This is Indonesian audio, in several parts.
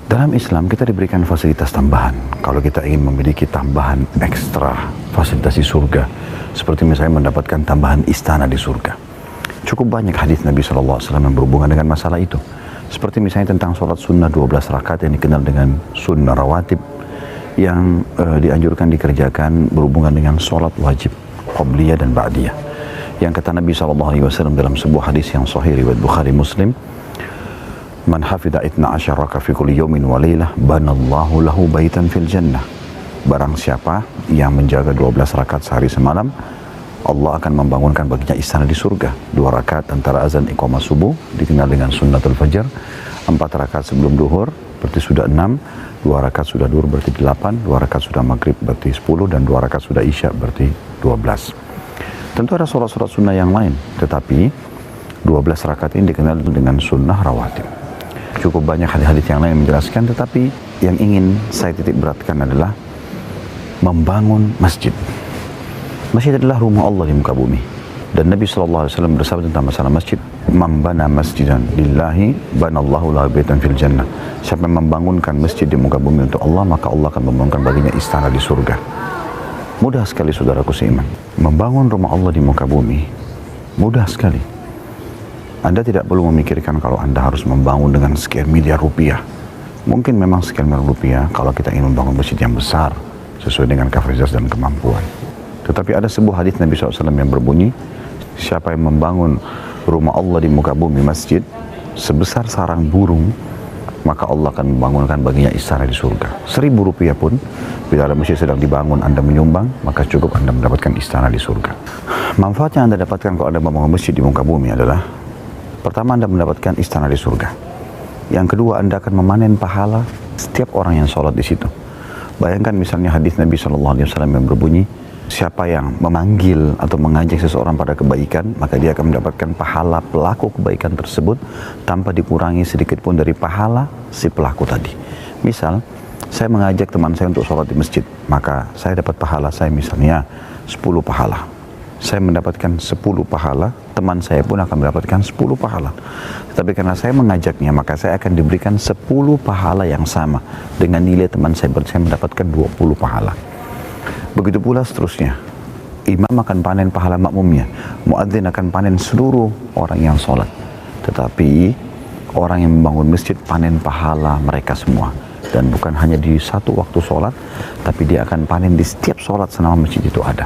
Dalam Islam kita diberikan fasilitas tambahan. Kalau kita ingin memiliki tambahan ekstra fasilitas di surga, seperti misalnya mendapatkan tambahan istana di surga. Cukup banyak hadis Nabi SAW yang berhubungan dengan masalah itu. Seperti misalnya tentang sholat sunnah 12 rakaat yang dikenal dengan sunnah rawatib, yang dianjurkan dikerjakan berhubungan dengan sholat wajib, qabliyah dan ba'diyah. Yang kata Nabi SAW dalam sebuah hadis yang sahih riwayat Bukhari Muslim, Man hafidha itna asyaraka fi kulli yawmin wa laylah banallahu lahu baitan fil jannah. Barang siapa yang menjaga 12 rakaat sehari semalam, Allah akan membangunkan baginya istana di surga. 2 rakaat antara azan iqamah subuh dikenal dengan sunnatul fajar, 4 rakaat sebelum duhur berarti sudah 6, 2 rakaat sudah duhur berarti 8, 2 rakaat sudah maghrib berarti 10, dan 2 rakaat sudah isya berarti 12. Tentu ada sholat-sholat sunnah yang lain, tetapi 12 rakaat ini dikenal dengan sunnah rawatib. Cukup banyak hadis-hadis yang lain menjelaskan, tetapi yang ingin saya titik beratkan adalah membangun masjid. Masjid adalah rumah Allah di muka bumi. Dan Nabi SAW bersabda tentang masalah masjid, Man bana masjidan lillahi banallahu lahu baitan fil jannah. Siapa yang membangunkan masjid di muka bumi untuk Allah, maka Allah akan membangunkan baginya istana di surga. Mudah sekali saudaraku seiman. Membangun rumah Allah di muka bumi mudah sekali. Anda tidak perlu memikirkan kalau Anda harus membangun dengan sekian miliar rupiah. Mungkin memang sekian miliar rupiah kalau kita ingin membangun masjid yang besar sesuai dengan kapasitas dan kemampuan. Tetapi ada sebuah hadis Nabi SAW yang berbunyi, siapa yang membangun rumah Allah di muka bumi, masjid sebesar sarang burung, maka Allah akan membangunkan baginya istana di surga. 1.000 rupiah pun, bila ada masjid sedang dibangun, Anda menyumbang, maka cukup Anda mendapatkan istana di surga. Manfaat yang Anda dapatkan kalau Anda membangun masjid di muka bumi adalah, pertama, Anda mendapatkan istana di surga. Yang kedua, Anda akan memanen pahala setiap orang yang sholat di situ. Bayangkan misalnya hadis Nabi SAW yang berbunyi, siapa yang memanggil atau mengajak seseorang pada kebaikan, maka dia akan mendapatkan pahala pelaku kebaikan tersebut tanpa dikurangi sedikit pun dari pahala si pelaku tadi. Misal, saya mengajak teman saya untuk sholat di masjid, maka saya dapat pahala saya misalnya 10 pahala. Saya mendapatkan 10 pahala, teman saya pun akan mendapatkan 10 pahala. Tetapi karena saya mengajaknya, maka saya akan diberikan 10 pahala yang sama. Dengan nilai teman saya, berarti saya mendapatkan 20 pahala. Begitu pula seterusnya. Imam akan panen pahala makmumnya. Muadzin akan panen seluruh orang yang sholat. Tetapi orang yang membangun masjid panen pahala mereka semua. Dan bukan hanya di satu waktu sholat, tapi dia akan panen di setiap sholat selama masjid itu ada.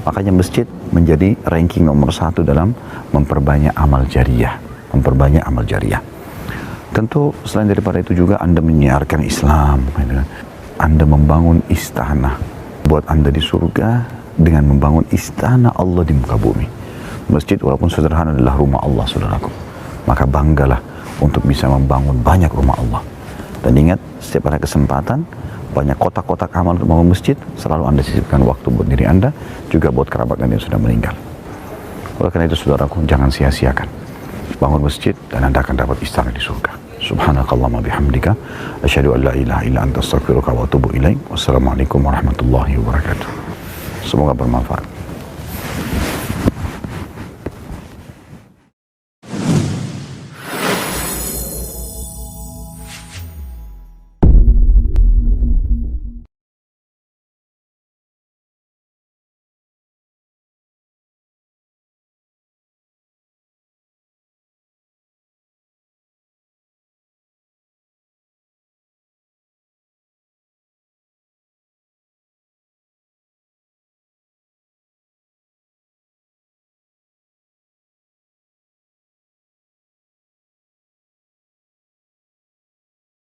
Makanya masjid menjadi ranking nomor 1 dalam memperbanyak amal jariah. Memperbanyak amal jariah. Tentu selain daripada itu juga Anda menyiarkan Islam. Anda membangun istana buat Anda di surga dengan membangun istana Allah di muka bumi. Masjid walaupun sederhana adalah rumah Allah, saudaraku. Maka banggalah untuk bisa membangun banyak rumah Allah. Dan ingat, setiap ada kesempatan, banyak kotak-kotak amal untuk membangun masjid, selalu Anda sisipkan waktu buat diri Anda, juga buat kerabat Anda yang sudah meninggal. Oleh karena itu saudaraku, jangan sia-siakan bangun masjid dan Anda akan dapat istana di surga. Subhanakallahumma bihamdika, asyhadu an la ilaha illa anta astaghfiruka wa atubu ilaik. Wassalamualaikum warahmatullahi wabarakatuh. Semoga bermanfaat.